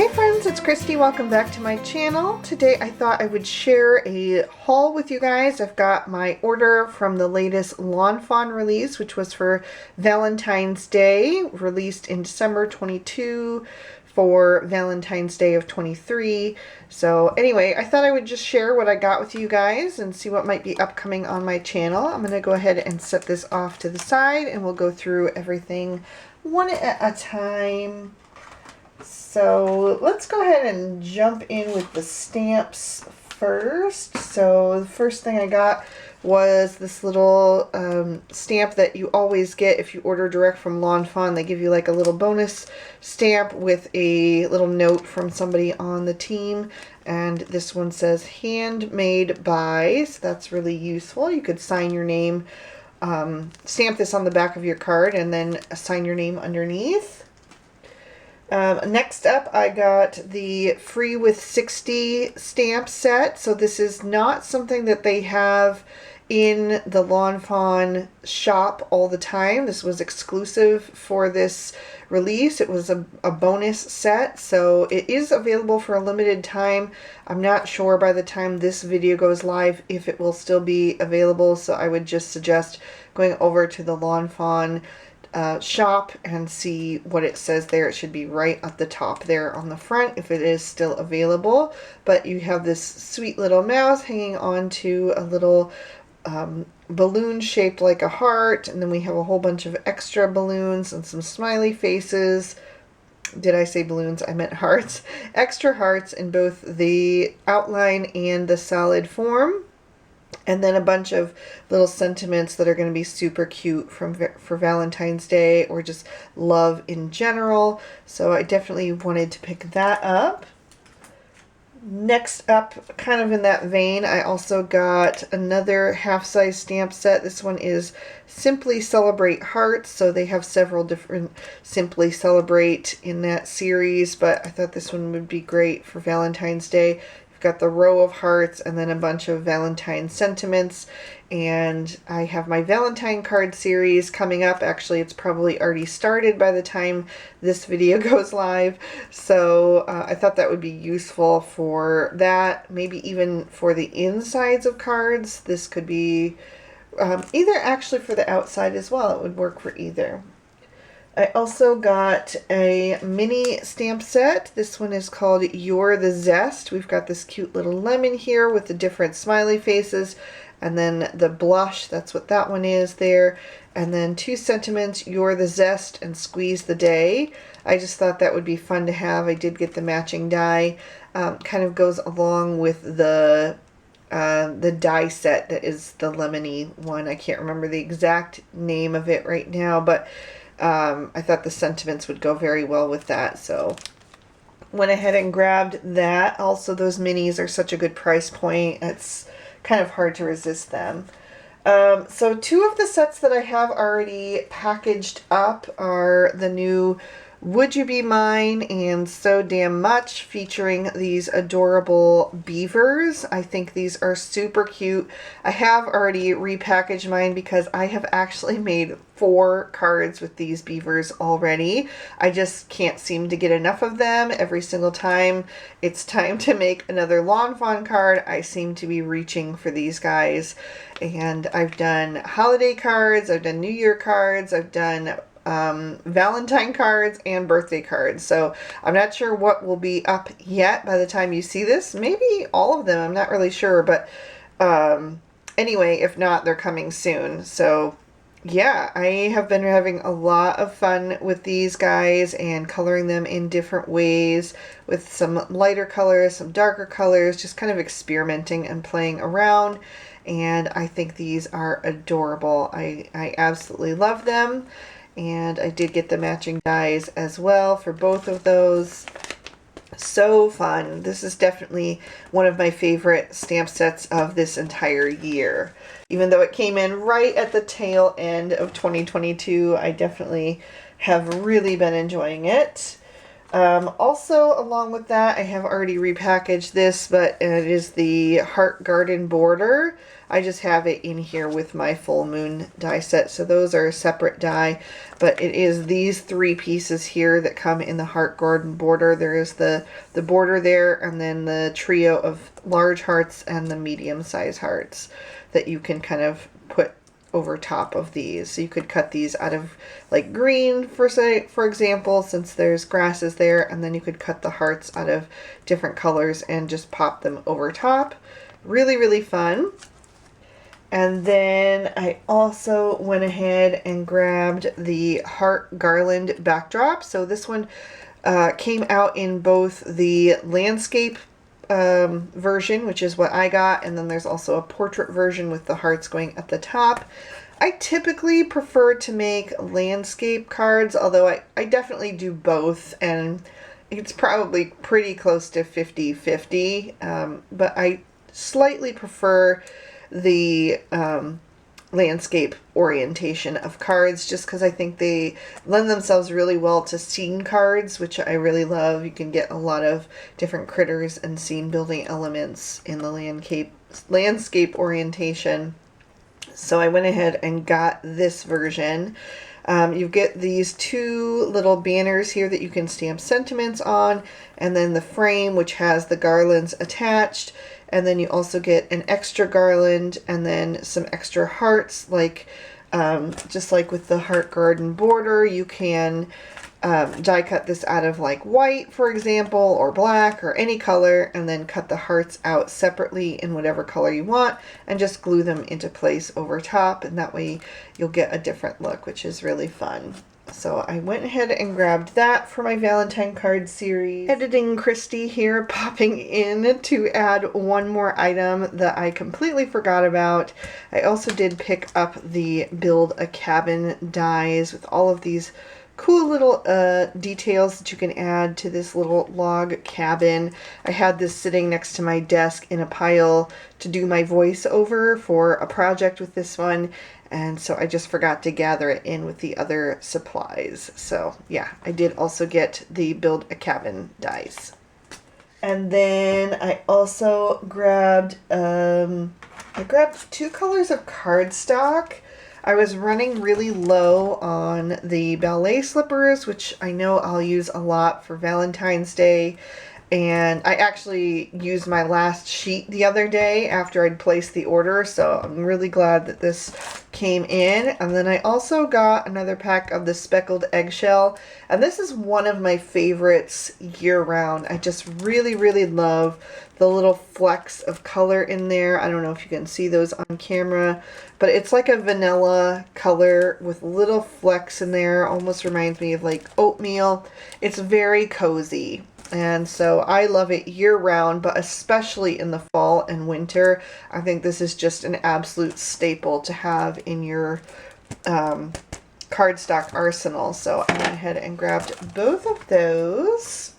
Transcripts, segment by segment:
Hey friends, it's Christy. Welcome back to my channel. Today I thought I would share a haul with you guys. I've got my order from the latest Lawn Fawn release, which was for Valentine's Day, released in December 22 for Valentine's Day of 23. So anyway, I thought I would just share what I got with you guys and see what might be upcoming on my channel. I'm going to go ahead and set this off to the side and we'll go through everything one at a time. So let's go ahead and jump in with the stamps first. So the first thing I got was this little stamp that you always get if you order direct from Lawn Fawn. They give you like a little bonus stamp with a little note from somebody on the team. And this one says handmade by, so that's really useful. You could sign your name, stamp this on the back of your card and then sign your name underneath. Next up, I got the Free with 60 stamp set. So this is not something that they have in the Lawn Fawn shop all the time. This was exclusive for this release. It was a bonus set, so it is available for a limited time. I'm not sure by the time this video goes live if it will still be available, so I would just suggest going over to the Lawn Fawn shop and see what it says there. It should be right at the top there on the front if it is still available. But you have this sweet little mouse hanging on to a little balloon shaped like a heart, and then we have a whole bunch of extra balloons and some smiley faces. Did I say balloons? I meant hearts. Extra hearts in both the outline and the solid form. And then a bunch of little sentiments that are going to be super cute for Valentine's Day or just love in general. So I definitely wanted to pick that up. Next up, kind of in that vein, I also got another half-size stamp set. This one is Simply Celebrate Hearts. So they have several different Simply Celebrate in that series, but I thought this one would be great for Valentine's Day. Got the row of hearts and then a bunch of Valentine sentiments, and I have my Valentine card series coming up. Actually, it's probably already started by the time this video goes live, so I thought that would be useful for that, maybe even for the insides of cards. This could be either actually for the outside as well. It would work for either. I also got a mini stamp set. This one is called You're the Zest. We've got this cute little lemon here with the different smiley faces, and then the blush, that's what that one is there. And then two sentiments, You're the Zest and Squeeze the Day. I just thought that would be fun to have. I did get the matching die. Kind of goes along with the die set that is the lemony one. I can't remember the exact name of it right now, but I thought the sentiments would go very well with that, so went ahead and grabbed that. Also, those minis are such a good price point, it's kind of hard to resist them. So two of the sets that I have already packaged up are the new Would You Be Mine and So Damn Much, featuring these adorable beavers. I think these are super cute. I have already repackaged mine because I have actually made 4 cards with these beavers already. I just can't seem to get enough of them. Every single time it's time to make another Lawn Fawn card, I seem to be reaching for these guys. And I've done holiday cards, I've done New Year cards, I've done Valentine cards and birthday cards. So I'm not sure what will be up yet by the time you see this. Maybe all of them, I'm not really sure, but anyway, if not, they're coming soon. So yeah, I have been having a lot of fun with these guys and coloring them in different ways with some lighter colors, some darker colors, just kind of experimenting and playing around. And I think these are adorable. I absolutely love them. And I did get the matching dies as well for both of those. So fun. This is definitely one of my favorite stamp sets of this entire year. Even though it came in right at the tail end of 2022, I definitely have really been enjoying it. Also, along with that, I have already repackaged this, but it is the Heart Garden border. I just have it in here with my full moon die set, so those are a separate die, but it is these 3 pieces here that come in the Heart Garden border. There is the border there, and then the trio of large hearts and the medium-sized hearts that you can kind of put over top of these. So you could cut these out of like green for example, since there's grasses there, and then you could cut the hearts out of different colors and just pop them over top. Really, really fun. And then I also went ahead and grabbed the heart garland backdrop. So this one came out in both the landscape version, which is what I got, and then there's also a portrait version with the hearts going at the top. I typically prefer to make landscape cards, although I definitely do both, and it's probably pretty close to 50-50, but I slightly prefer the landscape orientation of cards just because I think they lend themselves really well to scene cards, which I really love. You can get a lot of different critters and scene building elements in the landscape orientation. So I went ahead and got this version. You get these 2 little banners here that you can stamp sentiments on, and then the frame which has the garlands attached. And then you also get an extra garland and then some extra hearts, like just like with the Heart Garden border, you can die cut this out of like white, for example, or black, or any color, and then cut the hearts out separately in whatever color you want and just glue them into place over top, and that way you'll get a different look, which is really fun. So I went ahead and grabbed that for my Valentine card series. Editing Christy here, popping in to add one more item that I completely forgot about. I also did pick up the Build a Cabin dies with all of these cool little details that you can add to this little log cabin. I had this sitting next to my desk in a pile to do my voiceover for a project with this one, and so I just forgot to gather it in with the other supplies. So yeah, I did also get the Build a Cabin dies. And then I also grabbed I grabbed 2 colors of cardstock. I was running really low on the ballet slippers, which I know I'll use a lot for Valentine's Day. And I actually used my last sheet the other day after I'd placed the order, so I'm really glad that this came in. And then I also got another pack of the speckled eggshell, and this is one of my favorites year-round. I just really, really love the little flecks of color in there. I don't know if you can see those on camera, but it's like a vanilla color with little flecks in there. Almost reminds me of like oatmeal. It's very cozy. And so I love it year-round, but especially in the fall and winter. I think this is just an absolute staple to have in your cardstock arsenal. So I went ahead and grabbed both of those.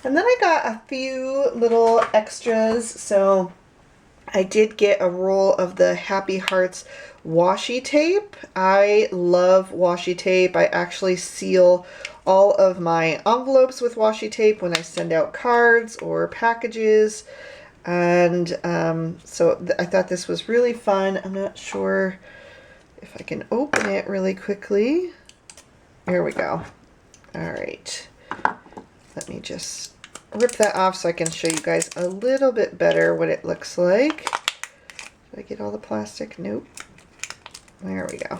And then I got a few little extras. So I did get a roll of the Happy Hearts washi tape. I love washi tape. I actually seal all of my envelopes with washi tape when I send out cards or packages, and so I thought this was really fun. I'm not sure if I can open it really quickly. Here we go. All right, let me just rip that off so I can show you guys a little bit better what it looks like. Did I get all the plastic? Nope. There we go.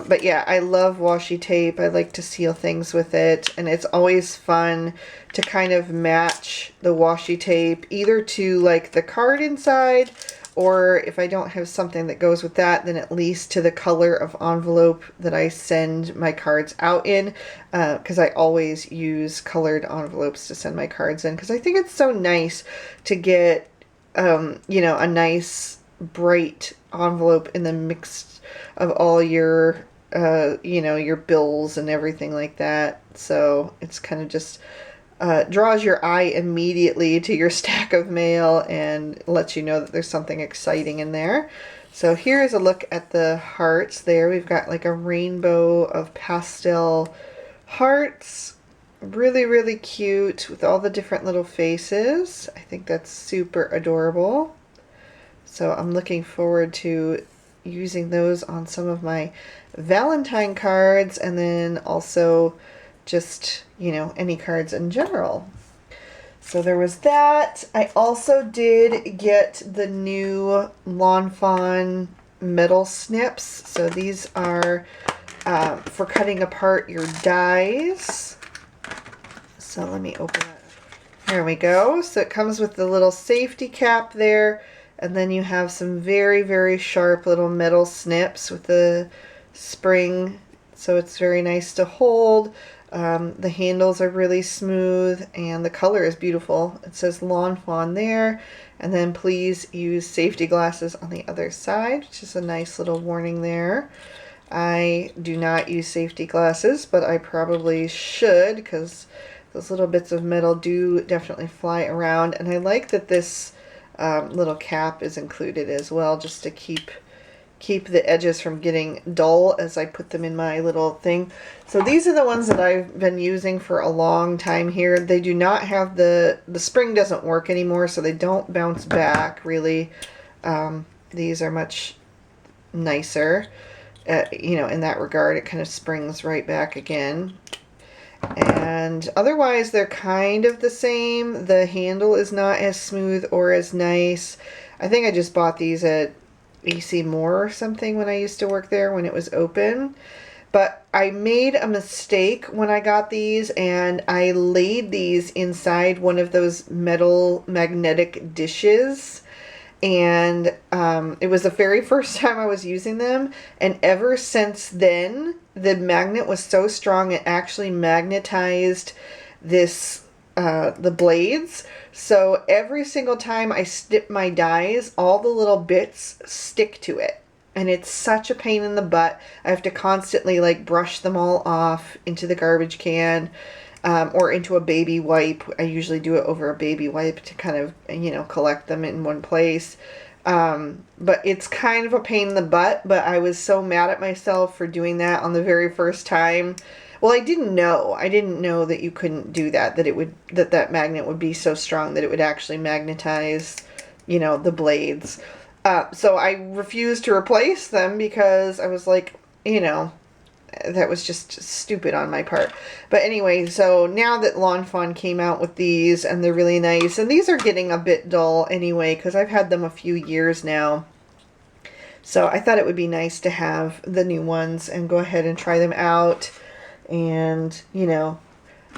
But yeah, I love washi tape. I like to seal things with it, and it's always fun to kind of match the washi tape either to like the card inside, or if I don't have something that goes with that, then at least to the color of envelope that I send my cards out in, because I always use colored envelopes to send my cards in, because I think it's so nice to get you know, a nice bright envelope in the mix of all your you know, your bills and everything like that. So it's kind of just draws your eye immediately to your stack of mail and lets you know that there's something exciting in there. So here is a look at the hearts there. We've got like a rainbow of pastel hearts. Really, really cute with all the different little faces. I think that's super adorable. So I'm looking forward to using those on some of my Valentine cards, and then also just, you know, any cards in general. So there was that. I also did get the new Lawn Fawn metal snips. So these are for cutting apart your dies. So let me open it. There we go. So it comes with the little safety cap there, and then you have some very, very sharp little metal snips with the spring. So it's very nice to hold. The handles are really smooth, and the color is beautiful. It says Lawn Fawn there, and then please use safety glasses on the other side, which is a nice little warning there. I do not use safety glasses, but I probably should, because those little bits of metal do definitely fly around. And I like that this little cap is included as well, just to keep the edges from getting dull as I put them in my little thing. So these are the ones that I've been using for a long time here. They do not have the spring doesn't work anymore, so they don't bounce back really. These are much nicer, you know, in that regard. It kind of springs right back again. And otherwise they're kind of the same. The handle is not as smooth or as nice. I think I just bought these at AC Moore or something when I used to work there, when it was open. But I made a mistake when I got these, and I laid these inside one of those metal magnetic dishes. And it was the very first time I was using them, and ever since then the magnet was so strong it actually magnetized this the blades. So every single time I snip my dies, all the little bits stick to it, and it's such a pain in the butt. I have to constantly like brush them all off into the garbage can. Or into a baby wipe. I usually do it over a baby wipe to kind of, you know, collect them in one place. But it's kind of a pain in the butt, but I was so mad at myself for doing that on the very first time. Well, I didn't know. I didn't know that you couldn't do that, that it would, that magnet would be so strong that it would actually magnetize, you know, the blades. So I refused to replace them because I was like, you know, that was just stupid on my part. But anyway, so now that Lawn Fawn came out with these, and they're really nice, and these are getting a bit dull anyway because I've had them a few years now. So I thought it would be nice to have the new ones and go ahead and try them out. And, you know,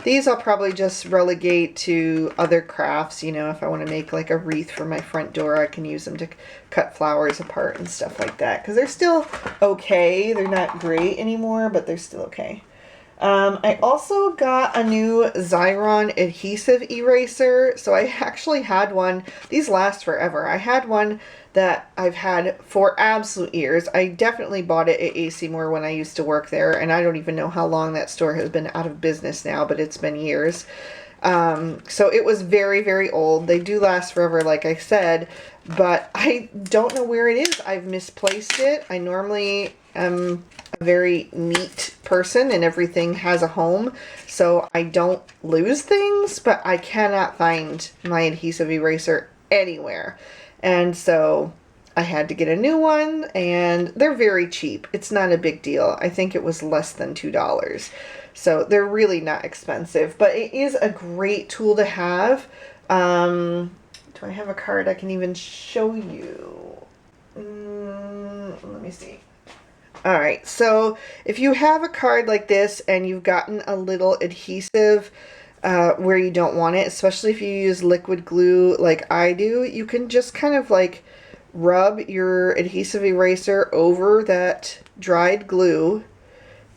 these I'll probably just relegate to other crafts. You know, if I want to make like a wreath for my front door, I can use them to cut flowers apart and stuff like that. Because they're still okay. They're not great anymore, but they're still okay. I also got a new Xyron adhesive eraser. So I actually had one. These last forever. I had one that I've had for absolute years. I definitely bought it at AC Moore when I used to work there, and I don't even know how long that store has been out of business now, but it's been years. So it was very, very old. They do last forever, like I said, but I don't know where it is. I've misplaced it. I normally am a very neat person, and everything has a home, so I don't lose things, but I cannot find my adhesive eraser anywhere. And so I had to get a new one, and they're very cheap. It's not a big deal. I think it was less than $2. So they're really not expensive, but it is a great tool to have. Do I have a card I can even show you? Let me see. All right, so if you have a card like this and you've gotten a little adhesive where you don't want it, especially if you use liquid glue like I do, you can just kind of like rub your adhesive eraser over that dried glue,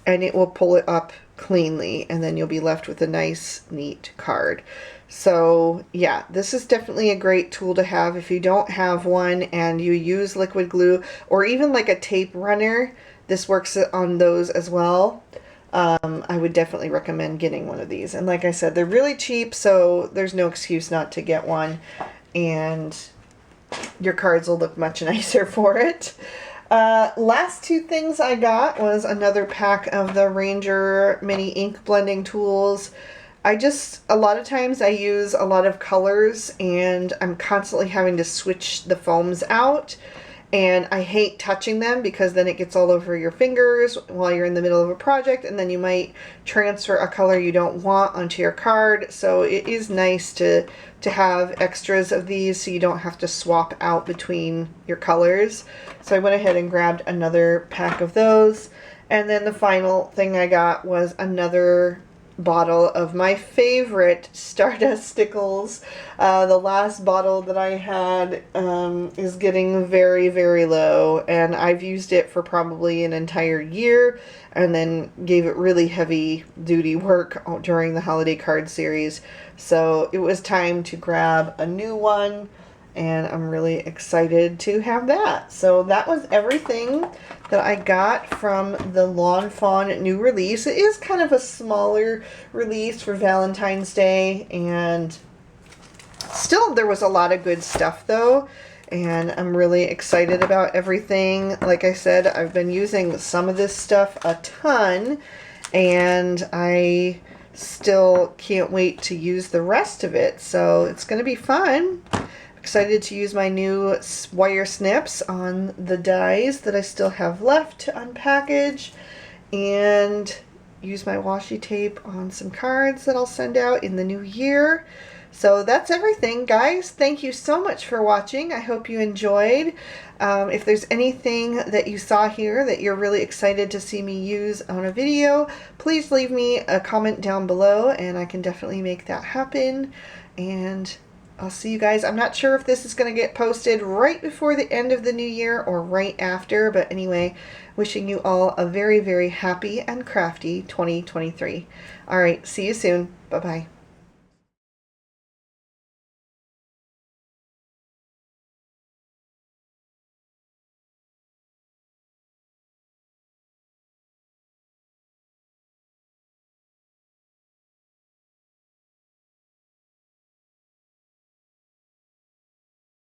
and it will pull it up cleanly, and then you'll be left with a nice, neat card. So yeah, this is definitely a great tool to have if you don't have one and you use liquid glue, or even like a tape runner. This works on those as well. I would definitely recommend getting one of these. And like I said, they're really cheap, so there's no excuse not to get one. And your cards will look much nicer for it. Last two things I got was another pack of the Ranger mini ink blending tools. A lot of times I use a lot of colors and I'm constantly having to switch the foams out. And I hate touching them because then it gets all over your fingers while you're in the middle of a project, and then you might transfer a color you don't want onto your card. So it is nice to have extras of these so you don't have to swap out between your colors. So I went ahead and grabbed another pack of those. And then the final thing I got was another bottle of my favorite Stardust Stickles. The last bottle that I had is getting very, very low, and I've used it for probably an entire year and then gave it really heavy duty work during the holiday card series. So it was time to grab a new one, and I'm really excited to have that. So that was everything that I got from the Lawn Fawn new release. It is kind of a smaller release for Valentine's Day, and still there was a lot of good stuff though, and I'm really excited about everything. Like I said, I've been using some of this stuff a ton, and I still can't wait to use the rest of it. So it's going to be fun. Excited to use my new wire snips on the dies that I still have left to unpackage, and use my washi tape on some cards that I'll send out in the new year. So that's everything, guys. Thank you so much for watching. I hope you enjoyed. If there's anything that you saw here that you're really excited to see me use on a video, please leave me a comment down below and I can definitely make that happen. And I'll see you guys. I'm not sure if this is going to get posted right before the end of the new year or right after, but anyway, wishing you all a very, very happy and crafty 2023. All right, see you soon. Bye-bye.